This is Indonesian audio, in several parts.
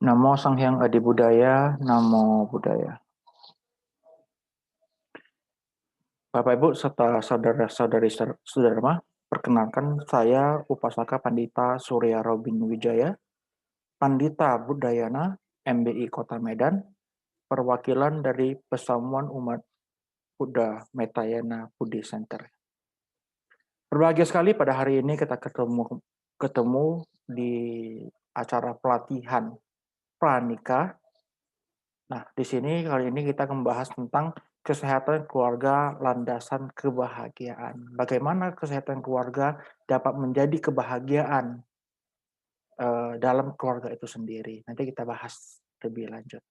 Namo Sang Hyang Adi Budaya, Namo Buddhaya. Bapak Ibu serta saudara-saudari Saudara, perkenalkan saya Upasaka Pandita Surya Robin Wijaya, Pandita Buddayana, MBI Kota Medan, perwakilan dari Pesamuan Umat Buddha Metayana Budi Center. Berbahagia sekali pada hari ini kita ketemu di acara pelatihan pranikah. Nah, di sini kali ini kita membahas tentang kesehatan keluarga landasan kebahagiaan. Bagaimana kesehatan keluarga dapat menjadi kebahagiaan dalam keluarga itu sendiri. Nanti kita bahas lebih lanjut.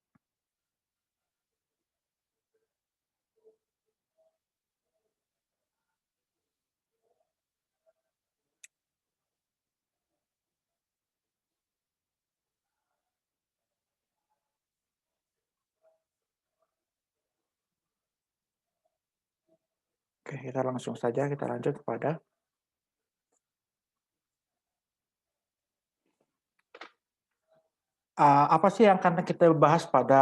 Oke, kita langsung saja kita lanjut kepada apa sih yang akan kita bahas pada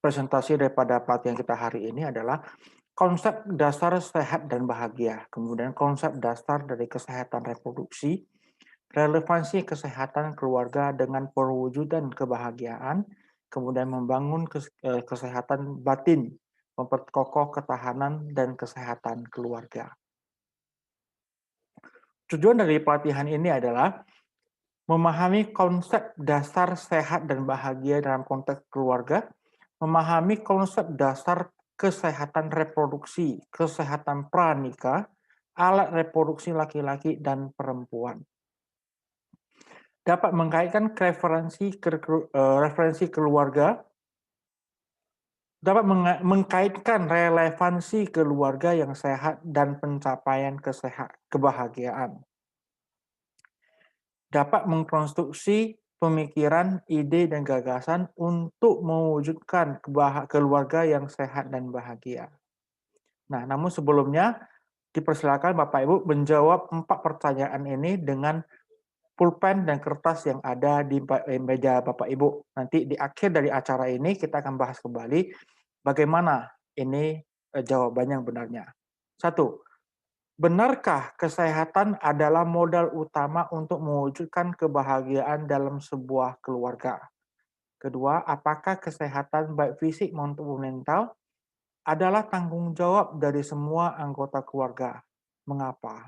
presentasi daripada pelatihan kita hari ini adalah konsep dasar sehat dan bahagia, kemudian konsep dasar dari kesehatan reproduksi, relevansi kesehatan keluarga dengan perwujudan kebahagiaan, kemudian membangun kesehatan batin, memperkokoh ketahanan dan kesehatan keluarga. Tujuan dari pelatihan ini adalah memahami konsep dasar sehat dan bahagia dalam konteks keluarga, memahami konsep dasar kesehatan reproduksi, kesehatan pranikah, alat reproduksi laki-laki dan perempuan. Dapat mengkaitkan referensi keluarga, dapat mengkaitkan relevansi keluarga yang sehat dan pencapaian kebahagiaan. Dapat mengkonstruksi pemikiran, ide, dan gagasan untuk mewujudkan keluarga yang sehat dan bahagia. Nah, namun sebelumnya dipersilakan Bapak Ibu menjawab 4 pertanyaan ini dengan pulpen dan kertas yang ada di meja Bapak Ibu. Nanti di akhir dari acara ini kita akan bahas kembali bagaimana ini jawabannya yang benarnya. 1. Benarkah kesehatan adalah modal utama untuk mewujudkan kebahagiaan dalam sebuah keluarga? Kedua, apakah kesehatan baik fisik maupun mental adalah tanggung jawab dari semua anggota keluarga? Mengapa?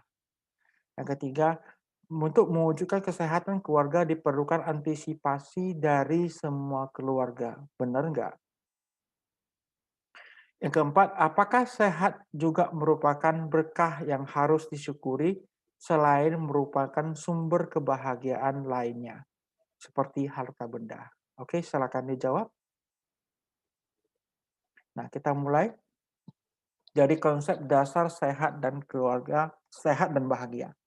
Yang ketiga, untuk mewujudkan kesehatan keluarga diperlukan antisipasi dari semua keluarga. Benar nggak? Yang keempat, apakah sehat juga merupakan berkah yang harus disyukuri selain merupakan sumber kebahagiaan lainnya, seperti harta benda? Oke, silakan dijawab. Nah, kita mulai. Jadi konsep dasar sehat dan keluarga, sehat dan bahagia.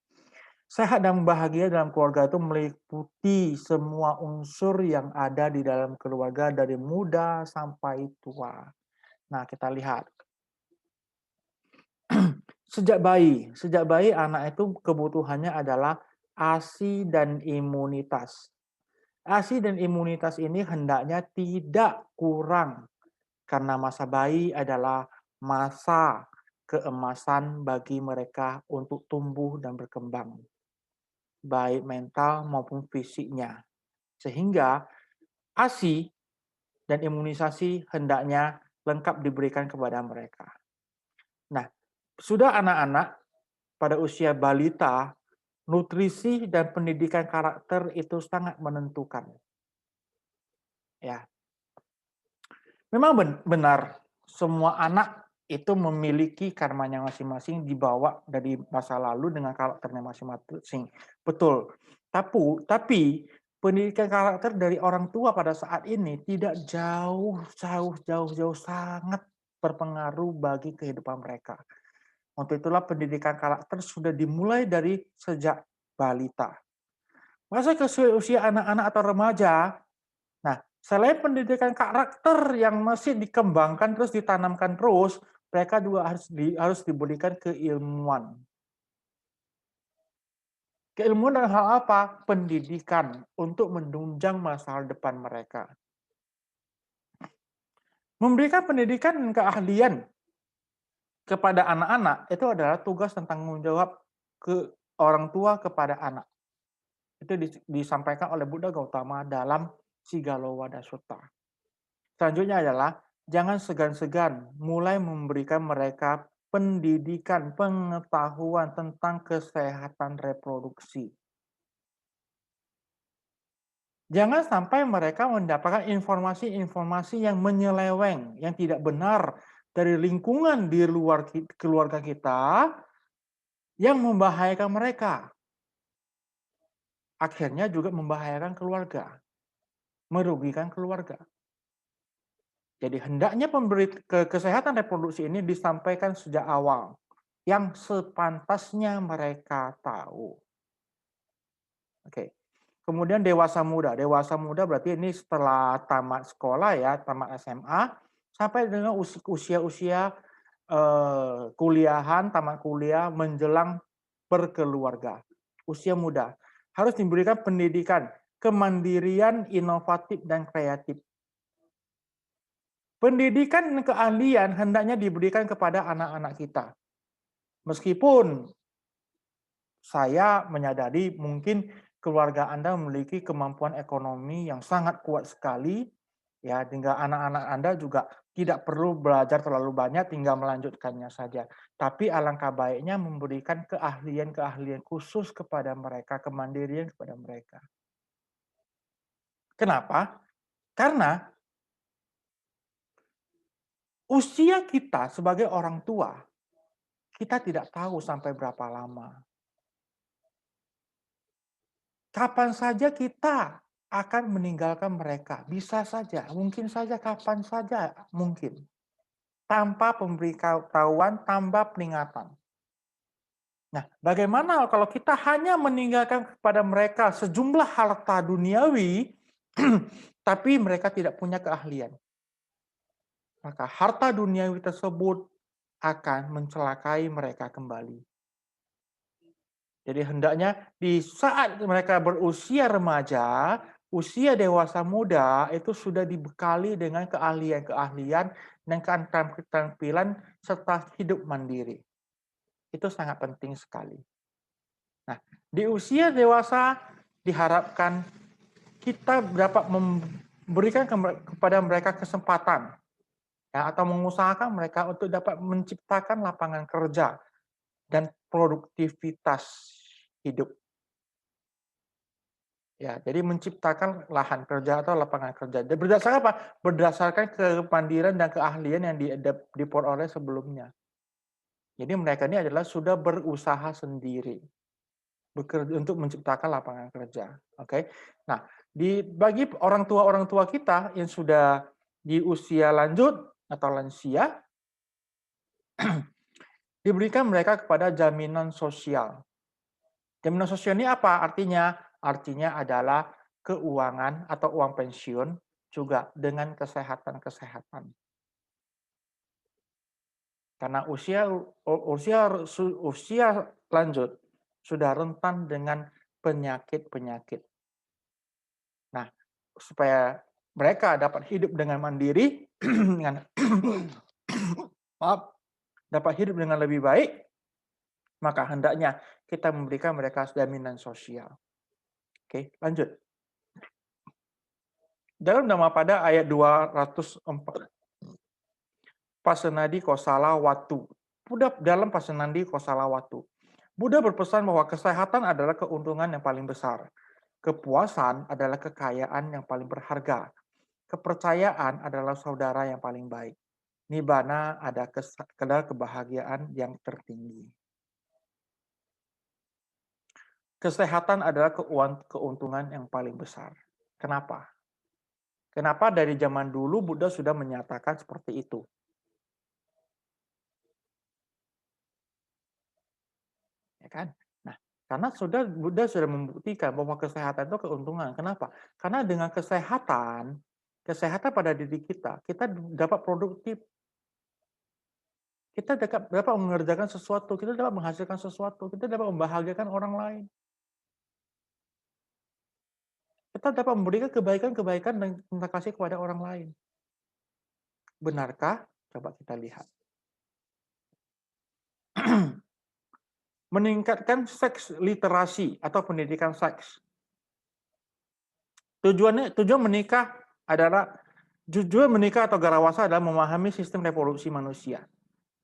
Sehat dan bahagia dalam keluarga itu meliputi semua unsur yang ada di dalam keluarga dari muda sampai tua. Nah, kita lihat. Sejak bayi anak itu kebutuhannya adalah ASI dan imunitas. ASI dan imunitas ini hendaknya tidak kurang karena masa bayi adalah masa keemasan bagi mereka untuk tumbuh dan berkembang, baik mental maupun fisiknya. Sehingga ASI dan imunisasi hendaknya lengkap diberikan kepada mereka. Nah, sudah anak-anak pada usia balita, nutrisi dan pendidikan karakter itu sangat menentukan. Ya. Memang benar semua anak itu memiliki karmanya masing-masing dibawa dari masa lalu dengan karakternya masing-masing. Betul. Tapi pendidikan karakter dari orang tua pada saat ini tidak jauh sangat berpengaruh bagi kehidupan mereka. Untuk itulah pendidikan karakter sudah dimulai dari sejak balita. Masa ke usia anak-anak atau remaja, nah selain pendidikan karakter yang masih dikembangkan terus ditanamkan terus, mereka juga harus diberikan keilmuan. Keilmuan dalam hal apa? Pendidikan untuk menunjang masa depan mereka. Memberikan pendidikan dan keahlian kepada anak-anak itu adalah tugas dan tanggung jawab ke orang tua kepada anak. Itu disampaikan oleh Buddha Gautama dalam Sigalowadah Sutta. Selanjutnya adalah jangan segan-segan mulai memberikan mereka pendidikan, pengetahuan tentang kesehatan reproduksi. Jangan sampai mereka mendapatkan informasi-informasi yang menyeleweng, yang tidak benar dari lingkungan di luar keluarga kita yang membahayakan mereka. Akhirnya juga membahayakan keluarga, merugikan keluarga. Jadi hendaknya kesehatan reproduksi ini disampaikan sejak awal, yang sepantasnya mereka tahu. Oke. Kemudian dewasa muda. Dewasa muda berarti ini setelah tamat sekolah ya, tamat SMA, sampai dengan usia-usia kuliahan, tamat kuliah, menjelang berkeluarga. Usia muda. Harus diberikan pendidikan, kemandirian, inovatif, dan kreatif. Pendidikan dan keahlian hendaknya diberikan kepada anak-anak kita. Meskipun saya menyadari mungkin keluarga Anda memiliki kemampuan ekonomi yang sangat kuat sekali, ya, hingga anak-anak Anda juga tidak perlu belajar terlalu banyak, tinggal melanjutkannya saja. Tapi alangkah baiknya memberikan keahlian-keahlian khusus kepada mereka, kemandirian kepada mereka. Kenapa? Karena usia kita sebagai orang tua, kita tidak tahu sampai berapa lama. Kapan saja kita akan meninggalkan mereka. Bisa saja, mungkin saja, kapan saja mungkin. Tanpa pemberitahuan, tanpa peringatan. Nah, bagaimana kalau kita hanya meninggalkan kepada mereka sejumlah harta duniawi, tapi mereka tidak punya keahlian? Maka harta duniawi tersebut akan mencelakai mereka kembali. Jadi hendaknya di saat mereka berusia remaja, usia dewasa muda itu sudah dibekali dengan keahlian-keahlian dan keterampilan serta hidup mandiri. Itu sangat penting sekali. Nah, di usia dewasa diharapkan kita dapat memberikan kepada mereka kesempatan ya, atau mengusahakan mereka untuk dapat menciptakan lapangan kerja dan produktivitas hidup. Ya, jadi menciptakan lahan kerja atau lapangan kerja. Dan berdasarkan apa? Berdasarkan kemandirian dan keahlian yang diperoleh sebelumnya. Jadi mereka ini adalah sudah berusaha sendiri bekerja untuk menciptakan lapangan kerja. Oke. Nah, bagi orang tua kita yang sudah di usia lanjut atau lansia, diberikan mereka kepada jaminan sosial. Jaminan sosial ini apa artinya? Artinya adalah keuangan atau uang pensiun juga dengan kesehatan-kesehatan. Karena usia lanjut sudah rentan dengan penyakit-penyakit. Nah, supaya mereka dapat hidup dengan mandiri, dengan maaf, dapat hidup dengan lebih baik, maka hendaknya kita memberikan mereka jaminan sosial. Oke, lanjut. Dalam Dhammapada ayat 204, Pasenadi Kosala Watu. Dalam Pasenadi Kosala Watu, Buddha berpesan bahwa kesehatan adalah keuntungan yang paling besar. Kepuasan adalah kekayaan yang paling berharga. Kepercayaan adalah saudara yang paling baik. Nibbana adalah kebahagiaan yang tertinggi. Kesehatan adalah keuntungan yang paling besar. Kenapa? Kenapa dari zaman dulu Buddha sudah menyatakan seperti itu? Ya kan? Nah, karena Buddha sudah membuktikan bahwa kesehatan itu keuntungan. Kenapa? Karena dengan kesehatan pada diri kita dapat produktif, kita dapat mengerjakan sesuatu, kita dapat menghasilkan sesuatu, kita dapat membahagiakan orang lain. serta dapat memberikan kebaikan-kebaikan dan cinta kasih kepada orang lain. Benarkah? Coba kita lihat. Meningkatkan seks literasi atau pendidikan seks. Tujuan menikah atau garawasa adalah memahami sistem reproduksi manusia.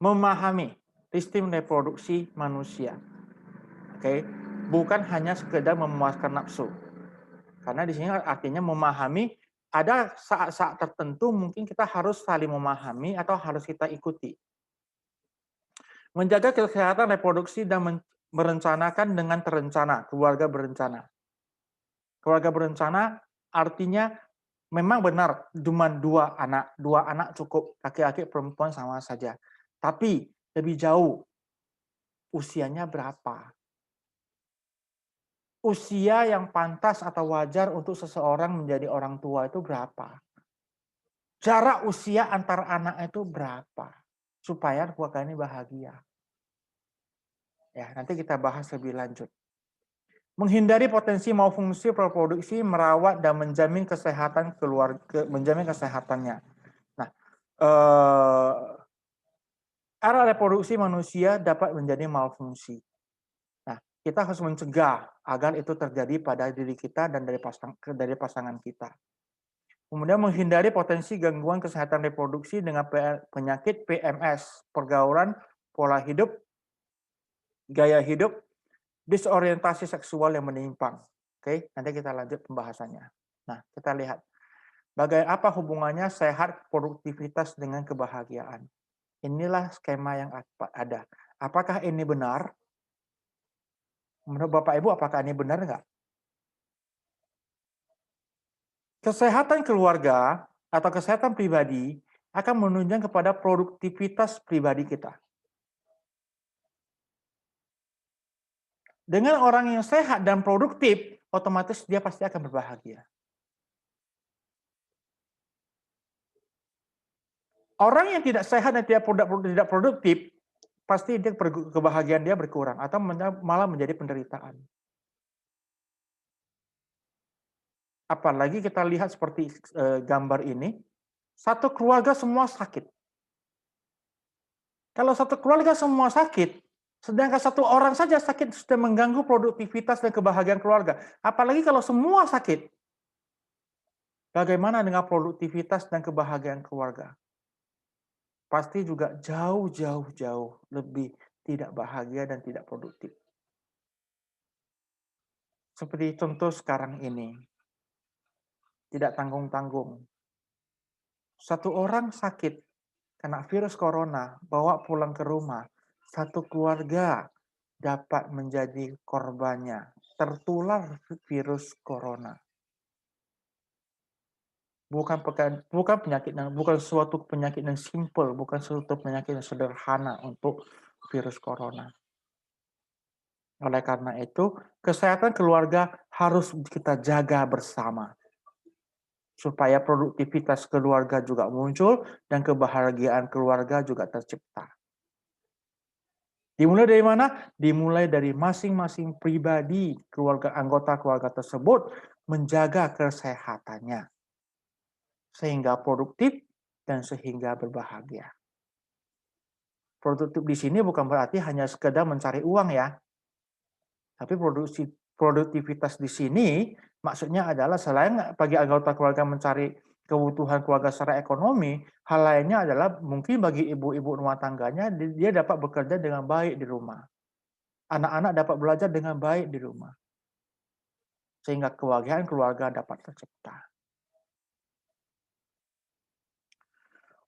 Memahami sistem reproduksi manusia. Oke, bukan hanya sekedar memuaskan nafsu. Karena di sini artinya memahami, ada saat-saat tertentu mungkin kita harus saling memahami atau harus kita ikuti. Menjaga kesehatan reproduksi dan merencanakan dengan terencana, keluarga berencana. Keluarga berencana artinya memang benar cuma dua anak cukup, laki-laki perempuan sama saja. Tapi lebih jauh, usianya berapa? Usia yang pantas atau wajar untuk seseorang menjadi orang tua itu berapa? Jarak usia antar anak itu berapa? Supaya keluarga ini bahagia. Ya, nanti kita bahas lebih lanjut. Menghindari potensi malfungsi reproduksi, merawat dan menjamin kesehatan keluarga, menjamin kesehatannya. Nah, era reproduksi manusia dapat menjadi malfungsi. Nah, kita harus mencegah agar itu terjadi pada diri kita dan dari pasangan kita. Kemudian menghindari potensi gangguan kesehatan reproduksi dengan penyakit PMS, pergaulan, pola hidup, gaya hidup, disorientasi seksual yang menyimpang. Oke, nanti kita lanjut pembahasannya. Nah, kita lihat apa hubungannya sehat produktivitas dengan kebahagiaan. Inilah skema yang ada. Apakah ini benar? Menurut Bapak Ibu, apakah ini benar nggak? Kesehatan keluarga atau kesehatan pribadi akan menunjang kepada produktivitas pribadi kita. Dengan orang yang sehat dan produktif, otomatis dia pasti akan berbahagia. Orang yang tidak sehat dan tidak produktif, pasti kebahagiaan dia berkurang atau malah menjadi penderitaan. Apalagi kita lihat seperti gambar ini, satu keluarga semua sakit. Kalau satu keluarga semua sakit, sedangkan satu orang saja sakit sudah mengganggu produktivitas dan kebahagiaan keluarga. Apalagi kalau semua sakit, bagaimana dengan produktivitas dan kebahagiaan keluarga? Pasti juga jauh lebih tidak bahagia dan tidak produktif. Seperti contoh sekarang ini, tidak tanggung-tanggung. Satu orang sakit, kena virus corona, bawa pulang ke rumah, satu keluarga dapat menjadi korbannya, tertular virus corona. Bukan penyakit, bukan suatu penyakit yang simple, bukan suatu penyakit yang sederhana untuk virus corona. Oleh karena itu, kesehatan keluarga harus kita jaga bersama. Supaya produktivitas keluarga juga muncul dan kebahagiaan keluarga juga tercipta. Dimulai dari mana? Dimulai dari masing-masing pribadi anggota keluarga tersebut menjaga kesehatannya. Sehingga produktif dan sehingga berbahagia. Produktif di sini bukan berarti hanya sekedar mencari uang ya. Tapi produktivitas di sini maksudnya adalah selain bagi anggota keluarga mencari kebutuhan keluarga secara ekonomi, hal lainnya adalah mungkin bagi ibu-ibu rumah tangganya dia dapat bekerja dengan baik di rumah. Anak-anak dapat belajar dengan baik di rumah. Sehingga kebahagiaan keluarga dapat tercipta.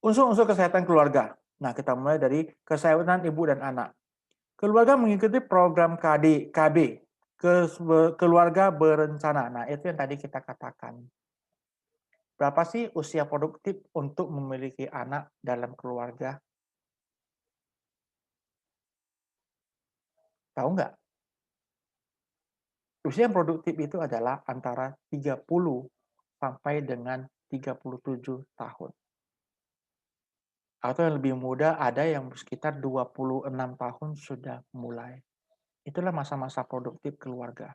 Unsur-unsur kesehatan keluarga. Nah, kita mulai dari kesehatan ibu dan anak. Keluarga mengikuti program KB, keluarga berencana. Nah, itu yang tadi kita katakan. Berapa sih usia produktif untuk memiliki anak dalam keluarga? Tahu nggak? Usia yang produktif itu adalah antara 30 sampai dengan 37 tahun. Atau yang lebih muda ada yang sekitar 26 tahun sudah mulai. Itulah masa-masa produktif keluarga.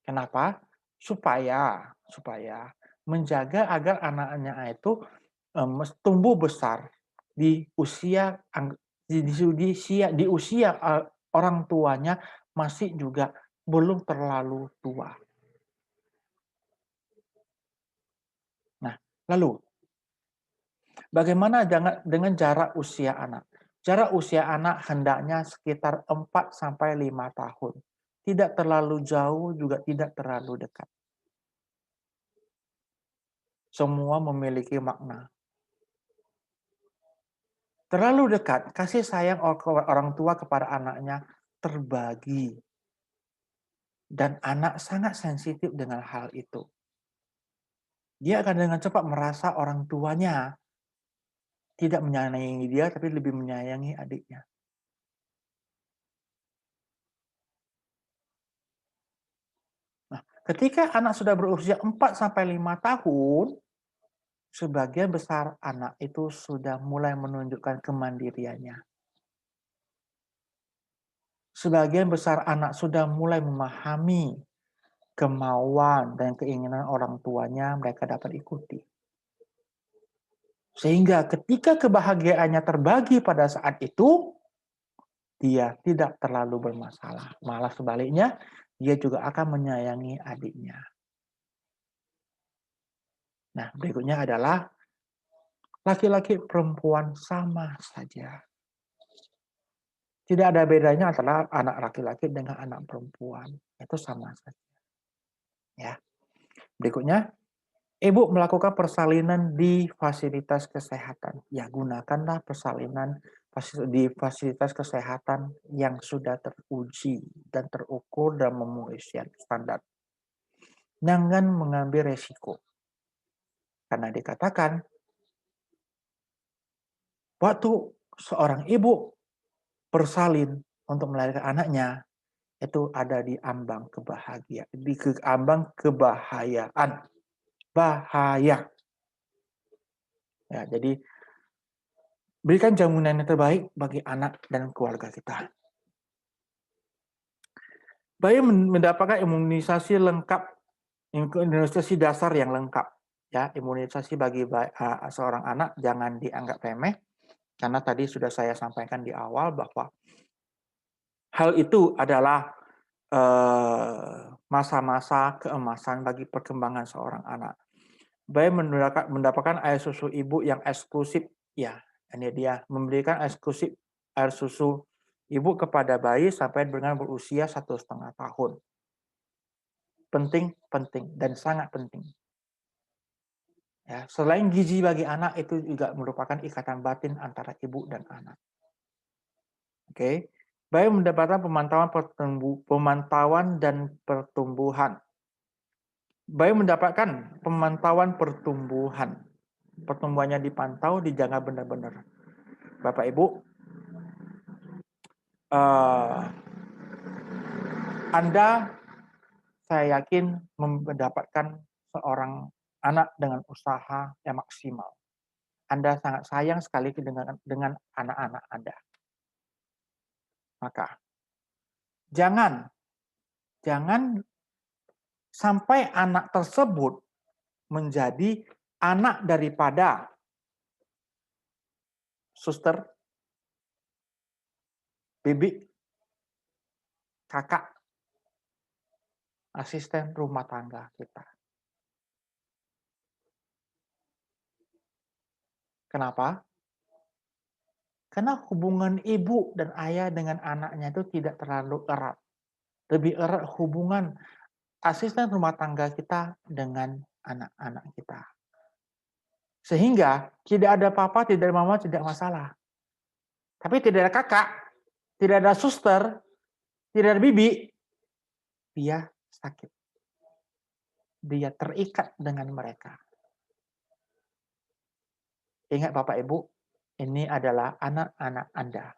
Kenapa? Supaya menjaga agar anaknya itu tumbuh besar di usia di usia orang tuanya masih juga belum terlalu tua. Nah, lalu bagaimana dengan jarak usia anak? Jarak usia anak hendaknya sekitar 4 sampai 5 tahun. Tidak terlalu jauh juga tidak terlalu dekat. Semua memiliki makna. Terlalu dekat, kasih sayang orang tua kepada anaknya terbagi. Dan anak sangat sensitif dengan hal itu. Dia akan dengan cepat merasa orang tuanya tidak menyayangi dia, tapi lebih menyayangi adiknya. Nah, ketika anak sudah berusia 4 sampai 5 tahun, sebagian besar anak itu sudah mulai menunjukkan kemandiriannya. Sebagian besar anak sudah mulai memahami kemauan dan keinginan orang tuanya mereka dapat ikuti. Sehingga ketika kebahagiaannya terbagi pada saat itu, dia tidak terlalu bermasalah. Malah sebaliknya, dia juga akan menyayangi adiknya. Nah, berikutnya adalah laki-laki perempuan sama saja. Tidak ada bedanya antara anak laki-laki dengan anak perempuan. Itu sama saja. Ya. Berikutnya, ibu melakukan persalinan di fasilitas kesehatan. Ya, gunakanlah persalinan di fasilitas kesehatan yang sudah teruji dan terukur dan memenuhi standar. Jangan mengambil resiko. Karena dikatakan, waktu seorang ibu bersalin untuk melahirkan anaknya, itu ada di ambang kebahagiaan, di ambang kebahayaan. Bahaya. Ya, jadi berikan jaminan yang terbaik bagi anak dan keluarga kita. Bayi mendapatkan imunisasi lengkap, imunisasi dasar yang lengkap. Ya, imunisasi bagi seorang anak jangan dianggap remeh, karena tadi sudah saya sampaikan di awal bahwa hal itu adalah masa-masa keemasan bagi perkembangan seorang anak. Bayi mendapatkan air susu ibu yang eksklusif, ya, ini dia memberikan eksklusif air susu ibu kepada bayi sampai dengan berusia 1,5 tahun. Penting dan sangat penting. Ya, selain gizi bagi anak, itu juga merupakan ikatan batin antara ibu dan anak. Oke, bayi mendapatkan pemantauan dan pertumbuhan. Bayi mendapatkan pemantauan pertumbuhan. Pertumbuhannya dipantau, dijaga benar-benar. Bapak Ibu, Anda saya yakin mendapatkan seorang anak dengan usaha yang maksimal. Anda sangat sayang sekali dengan anak-anak Anda. Maka jangan sampai anak tersebut menjadi anak daripada suster, bibi, kakak, asisten rumah tangga kita. Kenapa? Karena hubungan ibu dan ayah dengan anaknya itu tidak terlalu erat. Lebih erat hubungan asisten rumah tangga kita dengan anak-anak kita. Sehingga tidak ada papa, tidak ada mama, tidak masalah. Tapi tidak ada kakak, tidak ada suster, tidak ada bibi, dia sakit. Dia terikat dengan mereka. Ingat Bapak Ibu, ini adalah anak-anak Anda.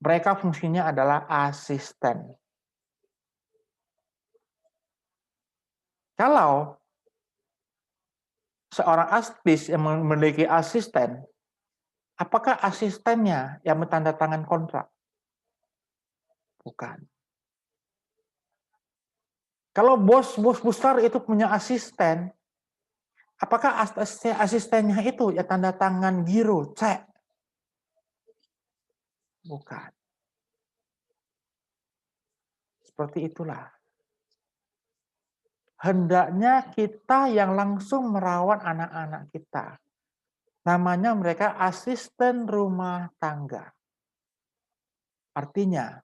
Mereka fungsinya adalah asisten. Kalau seorang artis yang memiliki asisten, apakah asistennya yang menandatangan kontrak? Bukan. Kalau bos besar itu punya asisten, apakah asistennya itu ya tanda tangan giro, cek? Bukan. Seperti itulah. Hendaknya kita yang langsung merawat anak-anak kita. Namanya mereka asisten rumah tangga. Artinya,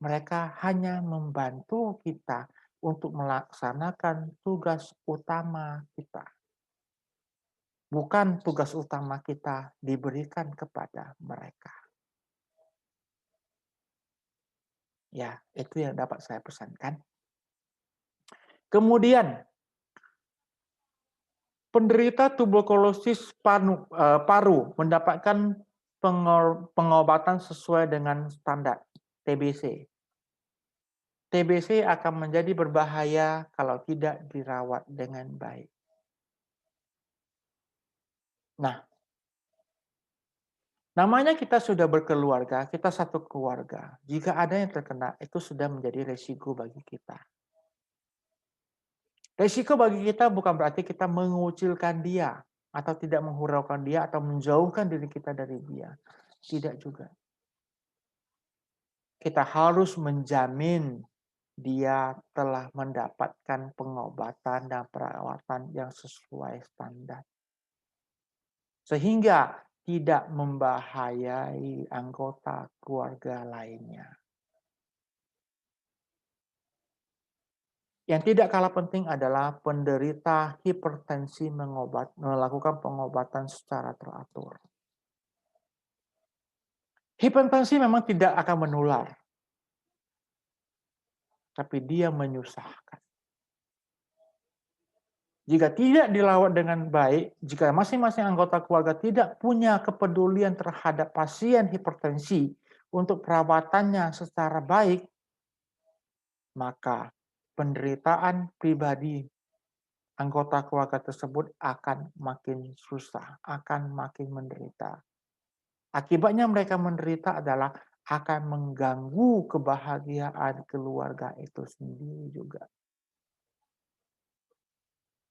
mereka hanya membantu kita untuk melaksanakan tugas utama kita. Bukan tugas utama kita diberikan kepada mereka. Ya, itu yang dapat saya pesankan. Kemudian, penderita tuberkulosis paru mendapatkan pengobatan sesuai dengan standar TBC. TBC akan menjadi berbahaya kalau tidak dirawat dengan baik. Nah, namanya kita sudah berkeluarga, kita satu keluarga. Jika ada yang terkena, itu sudah menjadi resiko bagi kita. Resiko bagi kita bukan berarti kita mengucilkan dia, atau tidak menghiraukan dia, atau menjauhkan diri kita dari dia. Tidak juga. Kita harus menjamin dia telah mendapatkan pengobatan dan perawatan yang sesuai standar. Sehingga tidak membahayai anggota keluarga lainnya. Yang tidak kalah penting adalah penderita hipertensi melakukan pengobatan secara teratur. Hipertensi memang tidak akan menular, tapi dia menyusahkan. Jika tidak dirawat dengan baik, jika masing-masing anggota keluarga tidak punya kepedulian terhadap pasien hipertensi untuk perawatannya secara baik, maka penderitaan pribadi anggota keluarga tersebut akan makin susah, akan makin menderita. Akibatnya mereka menderita adalah akan mengganggu kebahagiaan keluarga itu sendiri juga.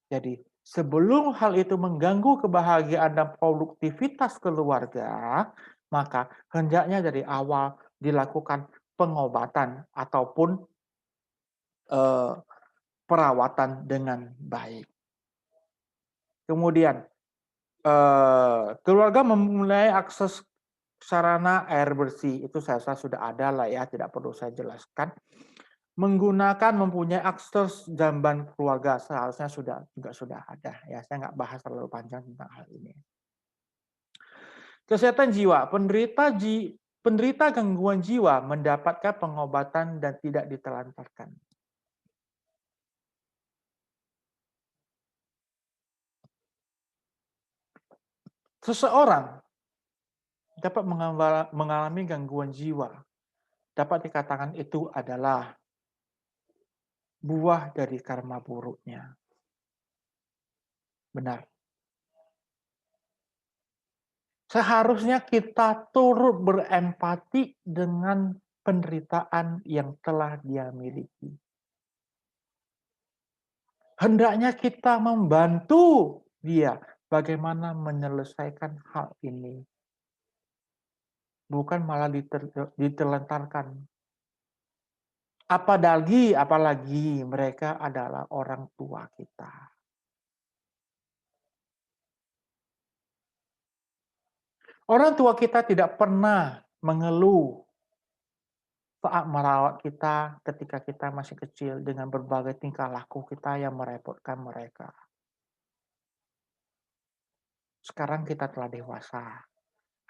Jadi, sebelum hal itu mengganggu kebahagiaan dan produktivitas keluarga, maka hendaknya dari awal dilakukan pengobatan ataupun perawatan dengan baik. Kemudian, keluarga memulai akses sarana air bersih. Itu saya rasa sudah ada lah ya, tidak perlu saya jelaskan. Mempunyai akses jamban keluarga seharusnya juga sudah ada ya. Saya nggak bahas terlalu panjang tentang hal ini. Kesehatan jiwa, penderita gangguan jiwa mendapatkan pengobatan dan tidak ditelantarkan. Seseorang dapat mengalami gangguan jiwa, dapat dikatakan itu adalah buah dari karma buruknya. Benar. Seharusnya kita turut berempati dengan penderitaan yang telah dia miliki. Hendaknya kita membantu dia bagaimana menyelesaikan hal ini. Bukan malah ditelantarkan. Apalagi mereka adalah orang tua kita. Orang tua kita tidak pernah mengeluh saat merawat kita ketika kita masih kecil dengan berbagai tingkah laku kita yang merepotkan mereka. Sekarang kita telah dewasa.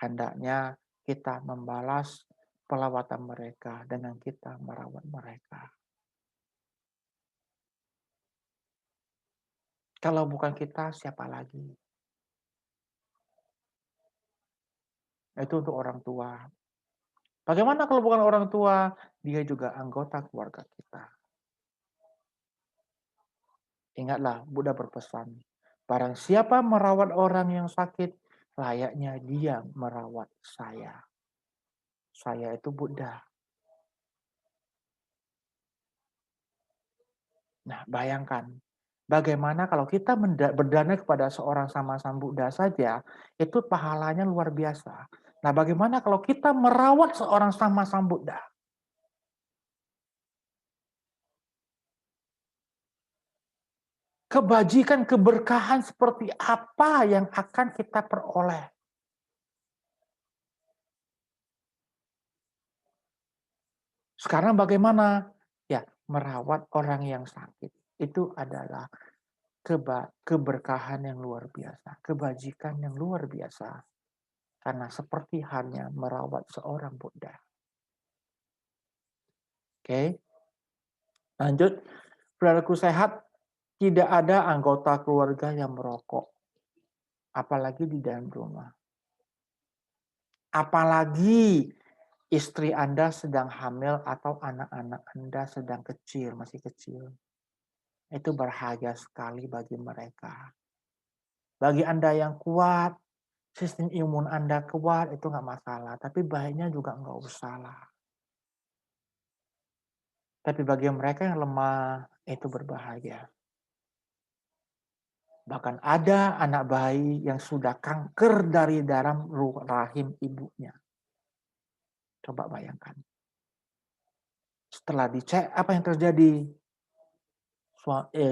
Hendaknya kita membalas perawatan mereka dengan kita merawat mereka. Kalau bukan kita, siapa lagi? Itu untuk orang tua. Bagaimana kalau bukan orang tua? Dia juga anggota keluarga kita. Ingatlah, Buddha berpesan, barang siapa merawat orang yang sakit, layaknya dia merawat saya. Saya itu Buddha. Nah, bayangkan bagaimana kalau kita berdana kepada seorang sama-sama Buddha saja, itu pahalanya luar biasa. Nah, bagaimana kalau kita merawat seorang sama-sama Buddha? Kebajikan, keberkahan seperti apa yang akan kita peroleh? Sekarang bagaimana? Ya, merawat orang yang sakit. Itu adalah keberkahan yang luar biasa, kebajikan yang luar biasa. Karena seperti halnya merawat seorang Buddha. Oke, lanjut. Saudaraku sehat, tidak ada anggota keluarga yang merokok, apalagi di dalam rumah. Apalagi istri Anda sedang hamil atau anak-anak Anda sedang kecil, masih kecil. Itu berharga sekali bagi mereka. Bagi Anda yang kuat, sistem imun Anda kuat, itu nggak masalah. Tapi baiknya juga nggak usah lah. Tapi bagi mereka yang lemah, itu berbahaya. Bahkan ada anak bayi yang sudah kanker dari dalam rahim ibunya. Coba bayangkan. Setelah dicek, apa yang terjadi?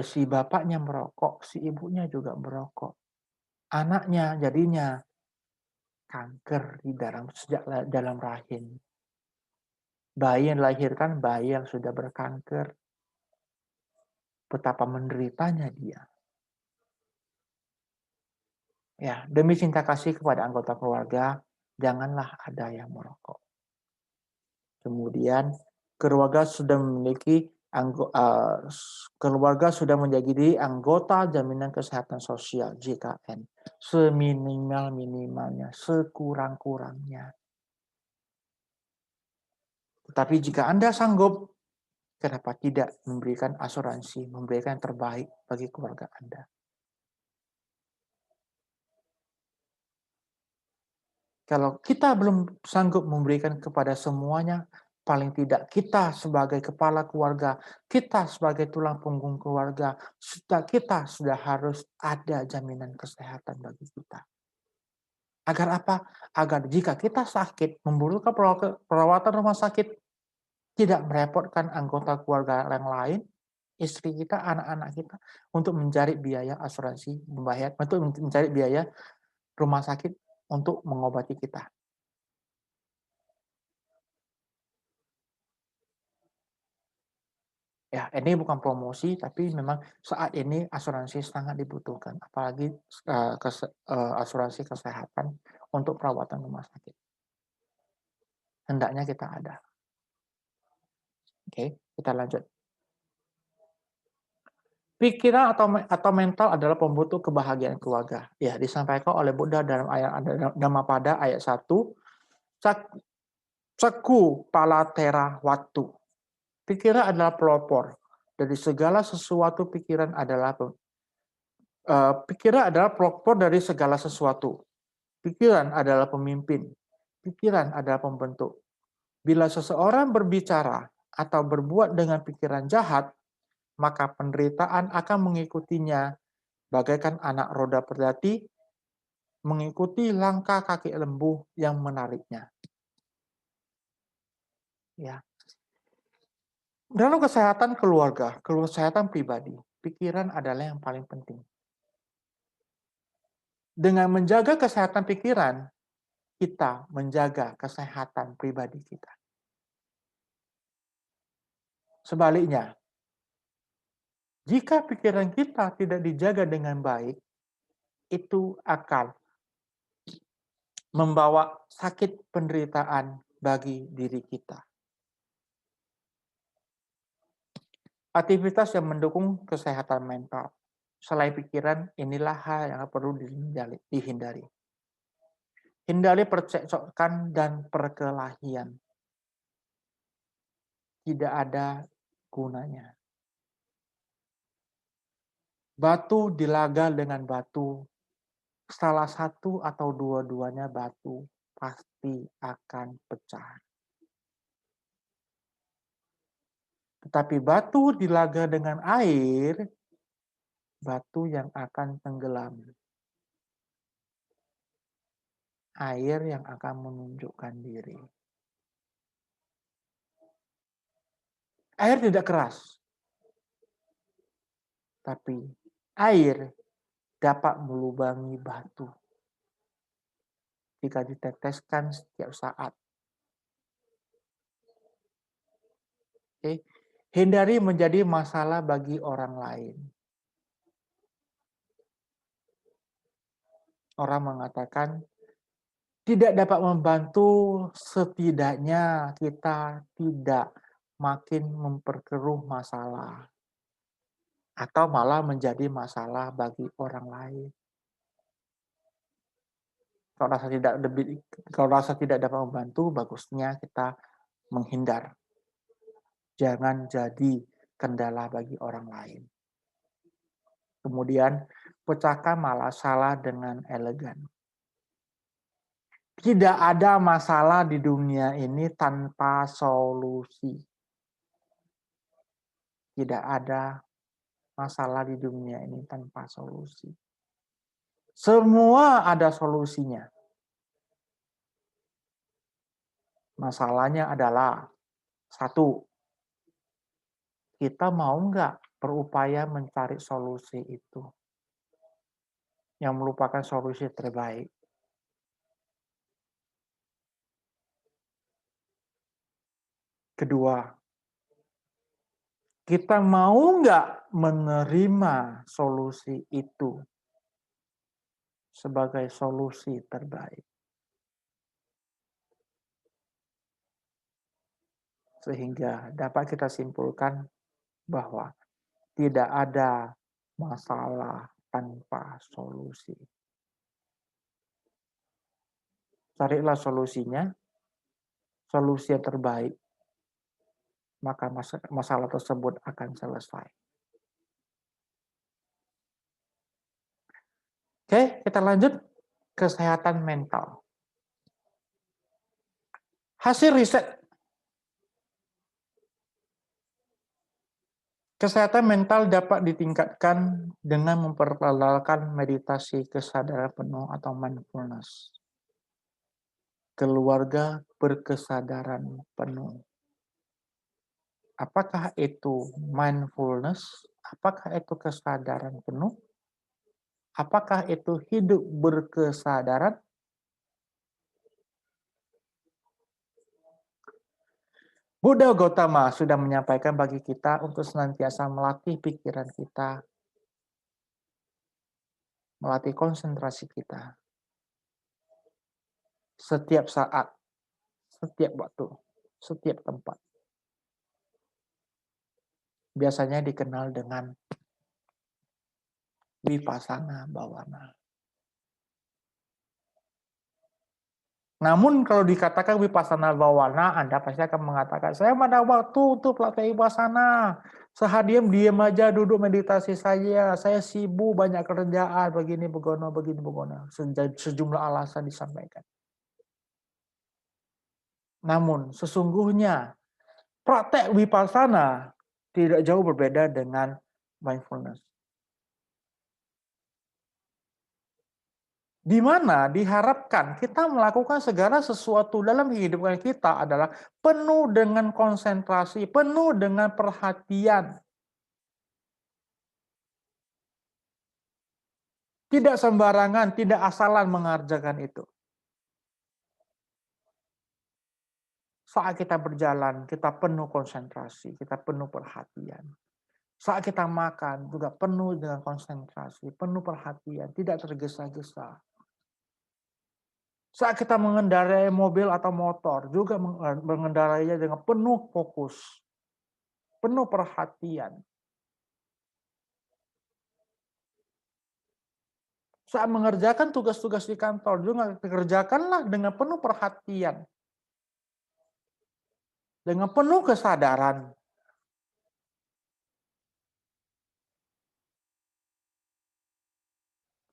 Si bapaknya merokok, si ibunya juga merokok. Anaknya jadinya kanker di sejak dalam rahim. Bayi yang dilahirkan, bayi yang sudah berkanker. Betapa menderitanya dia. Ya, demi cinta kasih kepada anggota keluarga, janganlah ada yang merokok. Kemudian keluarga sudah memiliki keluarga sudah menjadi anggota jaminan kesehatan sosial JKN seminimal-minimalnya, sekurang-kurangnya. Tetapi jika Anda sanggup, kenapa tidak memberikan asuransi, memberikan yang terbaik bagi keluarga Anda? Kalau kita belum sanggup memberikan kepada semuanya, paling tidak kita sebagai kepala keluarga, kita sebagai tulang punggung keluarga, kita sudah harus ada jaminan kesehatan bagi kita. Agar apa? Agar jika kita sakit, membutuhkan perawatan rumah sakit, tidak merepotkan anggota keluarga yang lain, istri kita, anak-anak kita, untuk mencari biaya asuransi, untuk mencari biaya rumah sakit untuk mengobati kita. Ya, ini bukan promosi, tapi memang saat ini asuransi sangat dibutuhkan, apalagi asuransi kesehatan untuk perawatan rumah sakit. Hendaknya kita ada. Oke, kita lanjut. Pikiran atau mental adalah pembutuh kebahagiaan keluarga. Ya, disampaikan oleh Buddha dalam ayat Dhammapada ayat 1, Caku palatera watu. Pikiran adalah pelopor. Dari segala sesuatu pikiran adalah pelopor dari segala sesuatu. Pikiran adalah pemimpin. Pikiran adalah pembentuk. Bila seseorang berbicara atau berbuat dengan pikiran jahat, maka penderitaan akan mengikutinya bagaikan anak roda berdati mengikuti langkah kaki lembu yang menariknya. Ya. Dalam kesehatan keluarga, kesehatan pribadi, pikiran adalah yang paling penting. Dengan menjaga kesehatan pikiran, kita menjaga kesehatan pribadi kita. Sebaliknya, jika pikiran kita tidak dijaga dengan baik, itu akan membawa sakit penderitaan bagi diri kita. Aktivitas yang mendukung kesehatan mental. Selain pikiran, inilah hal yang perlu dihindari. Hindari percekcokan dan perkelahian. Tidak ada gunanya. Batu dilaga dengan batu, salah satu atau dua-duanya batu pasti akan pecah. Tetapi batu dilaga dengan air, batu yang akan tenggelam. Air yang akan menunjukkan diri. Air tidak keras, tapi air dapat melubangi batu jika diteteskan setiap saat. Oke. Hindari menjadi masalah bagi orang lain. Orang mengatakan tidak dapat membantu, setidaknya kita tidak makin memperkeruh masalah atau malah menjadi masalah bagi orang lain. Kalau rasa tidak dapat membantu, bagusnya kita menghindar. Jangan jadi kendala bagi orang lain. Kemudian, pecahkan masalah dengan elegan. Tidak ada masalah di dunia ini tanpa solusi. Tidak ada masalah di dunia ini tanpa solusi. Semua ada solusinya. Masalahnya adalah, satu, kita mau nggak berupaya mencari solusi itu yang merupakan solusi terbaik. Kedua, kita mau nggak menerima solusi itu sebagai solusi terbaik. Sehingga dapat kita simpulkan bahwa tidak ada masalah tanpa solusi. Carilah solusinya, solusi yang terbaik, maka masalah tersebut akan selesai. Oke, kita lanjut. Kesehatan mental. Hasil riset kesehatan mental dapat ditingkatkan dengan memperkenalkan meditasi kesadaran penuh atau mindfulness. Keluarga berkesadaran penuh. Apakah itu mindfulness? Apakah itu kesadaran penuh? Apakah itu hidup berkesadaran? Buddha Gautama sudah menyampaikan bagi kita untuk senantiasa melatih pikiran kita, melatih konsentrasi kita. Setiap saat, setiap waktu, setiap tempat. Biasanya dikenal dengan Vipassana Bhavana. Namun kalau dikatakan Vipassana Bhavana, Anda pasti akan mengatakan, saya mana waktu untuk pelatih Vipassana. Diam aja, duduk meditasi saja. Saya sibuk, banyak kerjaan, begini, begono. Sejumlah alasan disampaikan. Namun sesungguhnya praktek Vipassana tidak jauh berbeda dengan mindfulness. Di mana diharapkan kita melakukan segala sesuatu dalam kehidupan kita adalah penuh dengan konsentrasi, penuh dengan perhatian. Tidak sembarangan, tidak asalan mengerjakan itu. Saat kita berjalan, kita penuh konsentrasi, kita penuh perhatian. Saat kita makan, juga penuh dengan konsentrasi, penuh perhatian, tidak tergesa-gesa. Saat kita mengendarai mobil atau motor, juga mengendarainya dengan penuh fokus, penuh perhatian. Saat mengerjakan tugas-tugas di kantor, juga kerjakanlah dengan penuh perhatian, dengan penuh kesadaran.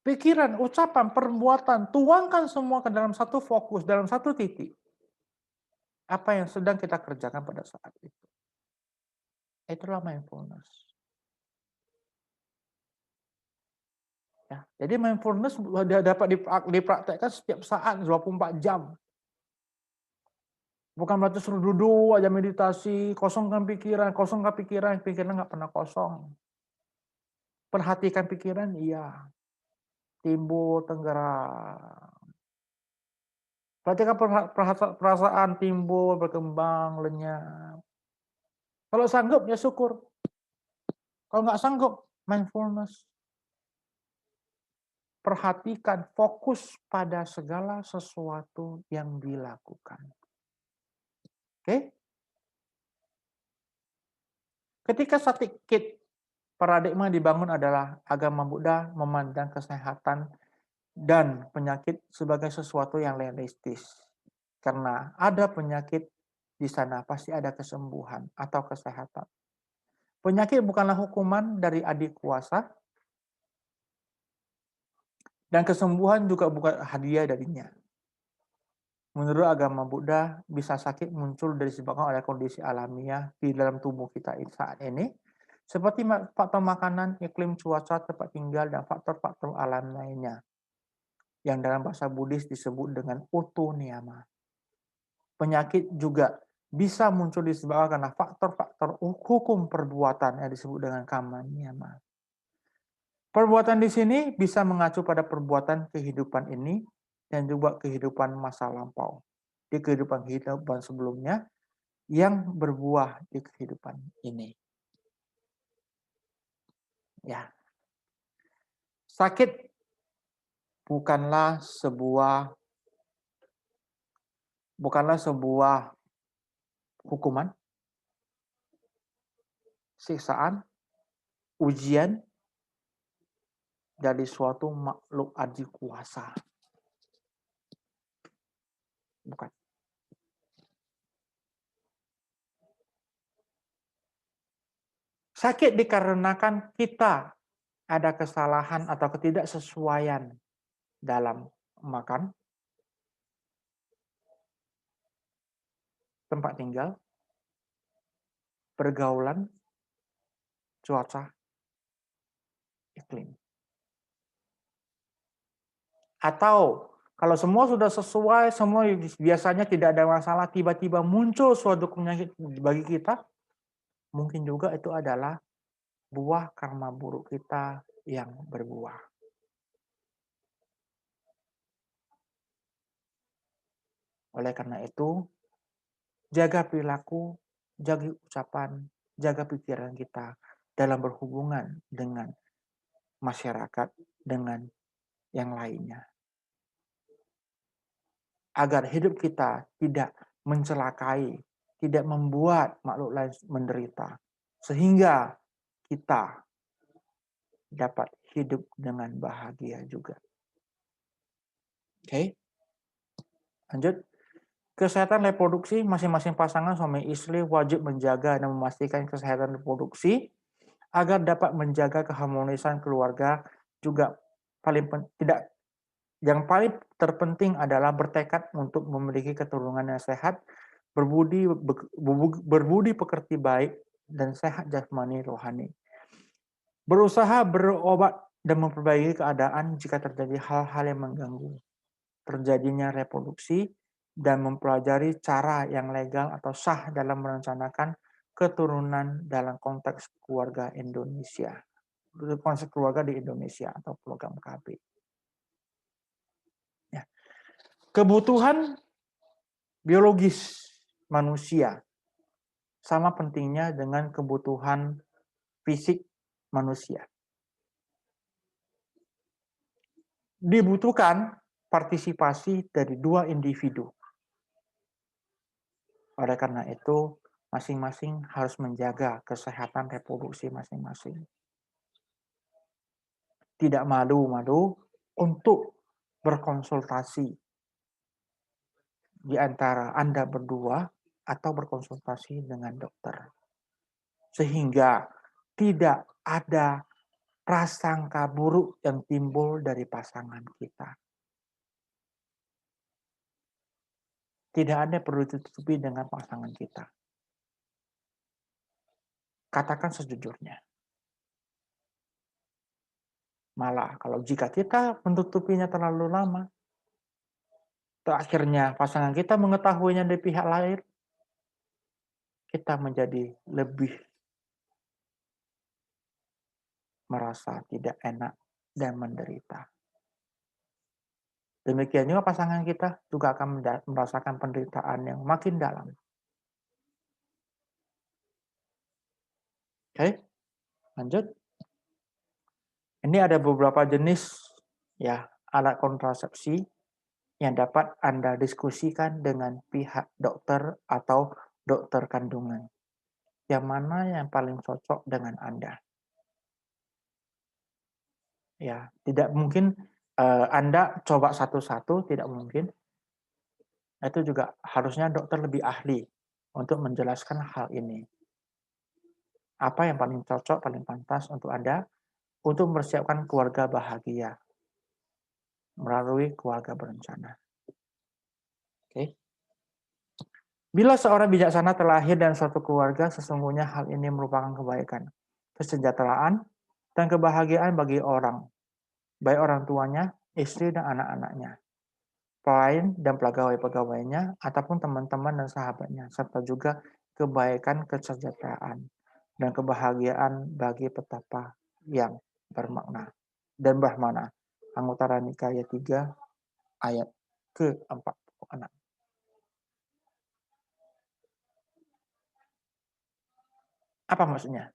Pikiran, ucapan, perbuatan, tuangkan semua ke dalam satu fokus, dalam satu titik. Apa yang sedang kita kerjakan pada saat itu. Itulah mindfulness. Ya, jadi mindfulness dapat dipraktekkan setiap saat 24 jam. Bukan berarti suruh duduk aja meditasi, kosongkan pikiran nggak pernah kosong. Perhatikan pikiran, iya. Timbul, tenggelam. Perhatikan perasaan timbul, berkembang, lenyap. Kalau sanggup, ya syukur. Kalau nggak sanggup, mindfulness. Perhatikan, fokus pada segala sesuatu yang dilakukan. Oke? Ketika satikit, paradigma dibangun adalah agama Buddha memandang kesehatan dan penyakit sebagai sesuatu yang realistis. Karena ada penyakit di sana pasti ada kesembuhan atau kesehatan. Penyakit bukanlah hukuman dari adik kuasa dan kesembuhan juga bukan hadiah darinya. Menurut agama Buddha, bisa sakit muncul disebabkan oleh kondisi alamiah di dalam tubuh kita saat ini, seperti faktor makanan, iklim, cuaca, tempat tinggal, dan faktor-faktor alam lainnya, yang dalam bahasa Buddhis disebut dengan utu niyama. Penyakit juga bisa muncul disebabkan karena faktor-faktor hukum perbuatan yang disebut dengan kama niyama. Perbuatan di sini bisa mengacu pada perbuatan kehidupan ini dan juga kehidupan masa lampau. Di kehidupan sebelumnya yang berbuah di kehidupan ini. Ya. Sakit bukanlah sebuah hukuman, siksaan, ujian dari suatu makhluk adik kuasa. Bukan. Sakit dikarenakan kita ada kesalahan atau ketidaksesuaian dalam makan, tempat tinggal, pergaulan, cuaca, iklim. Atau kalau semua sudah sesuai, semua biasanya tidak ada masalah, tiba-tiba muncul suatu penyakit bagi kita, mungkin juga itu adalah buah karma buruk kita yang berbuah. Oleh karena itu, jaga perilaku, jaga ucapan, jaga pikiran kita dalam berhubungan dengan masyarakat, dengan yang lainnya. Agar hidup kita tidak mencelakai, tidak membuat makhluk lain menderita. Sehingga kita dapat hidup dengan bahagia juga. Oke, lanjut. Kesehatan reproduksi, masing-masing pasangan suami istri wajib menjaga dan memastikan kesehatan reproduksi agar dapat menjaga keharmonisan keluarga. Juga yang paling terpenting adalah bertekad untuk memiliki keturunan yang sehat, berbudi pekerti baik, dan sehat jasmani rohani. Berusaha berobat dan memperbaiki keadaan jika terjadi hal-hal yang mengganggu terjadinya reproduksi, dan mempelajari cara yang legal atau sah dalam merencanakan keturunan dalam konteks keluarga Indonesia. Konsep keluarga di Indonesia atau program KB. Ya. Kebutuhan biologis manusia sama pentingnya dengan kebutuhan fisik manusia. Dibutuhkan partisipasi dari dua individu. Oleh karena itu, masing-masing harus menjaga kesehatan reproduksi masing-masing. Tidak malu-malu untuk berkonsultasi di antara Anda berdua atau berkonsultasi dengan dokter. Sehingga tidak ada prasangka buruk yang timbul dari pasangan kita. Tidak ada perlu ditutupi dengan pasangan kita. katakan sejujurnya. Malah kalau jika kita menutupinya terlalu lama, akhirnya pasangan kita mengetahuinya dari pihak lain, kita menjadi lebih merasa tidak enak dan menderita. Demikian juga pasangan kita juga akan merasakan penderitaan yang makin dalam. Oke, lanjut. Ini ada beberapa jenis ya alat kontrasepsi yang dapat Anda diskusikan dengan pihak dokter atau dokter kandungan. Yang mana yang paling cocok dengan Anda? Ya, tidak mungkin Anda coba satu-satu, tidak mungkin. Itu juga harusnya dokter lebih ahli untuk menjelaskan hal ini. Apa yang paling cocok, paling pantas untuk Anda untuk mempersiapkan keluarga bahagia melalui keluarga berencana. Oke. Bila seorang bijaksana terlahir dan suatu keluarga, sesungguhnya hal ini merupakan kebaikan, kesejahteraan, dan kebahagiaan bagi orang, baik orang tuanya, istri, dan anak-anaknya, pelayan dan pegawai-pegawainya, ataupun teman-teman dan sahabatnya, serta juga kebaikan, kesejahteraan, dan kebahagiaan bagi petapa yang bermakna dan bermakna. Anggota Nikaya 3 ayat ke-46. Apa maksudnya?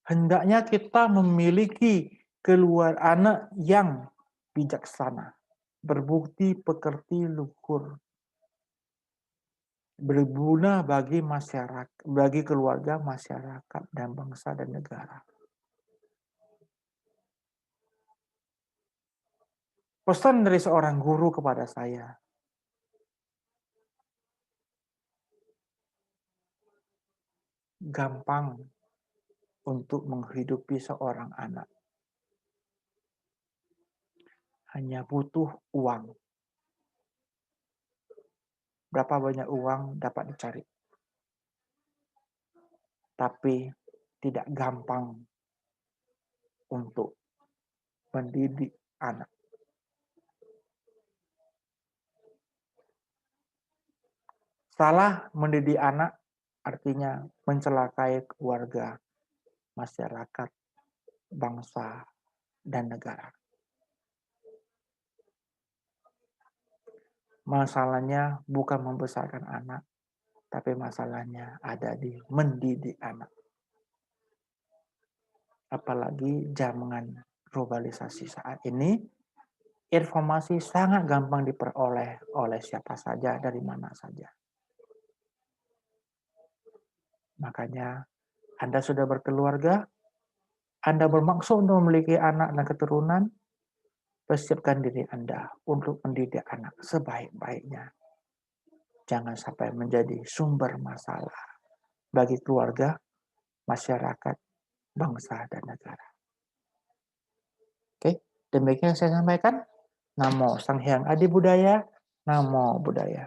Hendaknya kita memiliki keluar anak yang bijaksana, berbukti pekerti luhur, berguna bagi masyarakat, bagi keluarga, masyarakat, dan bangsa dan negara. Pesan dari seorang guru kepada saya, gampang untuk menghidupi seorang anak. Hanya butuh uang. Berapa banyak uang dapat dicari. Tapi tidak gampang untuk mendidik anak. Salah mendidik anak artinya mencelakai keluarga, masyarakat, bangsa, dan negara. Masalahnya bukan membesarkan anak, tapi masalahnya ada di mendidik anak. Apalagi zaman globalisasi saat ini, informasi sangat gampang diperoleh oleh siapa saja, dari mana saja. Makanya Anda sudah berkeluarga, Anda bermaksud untuk memiliki anak dan keturunan, persiapkan diri Anda untuk mendidik anak sebaik-baiknya. Jangan sampai menjadi sumber masalah bagi keluarga, masyarakat, bangsa, dan negara. Oke, demikian yang saya sampaikan. Namo Sang Hyang Adi Budaya, Namo Buddhaya.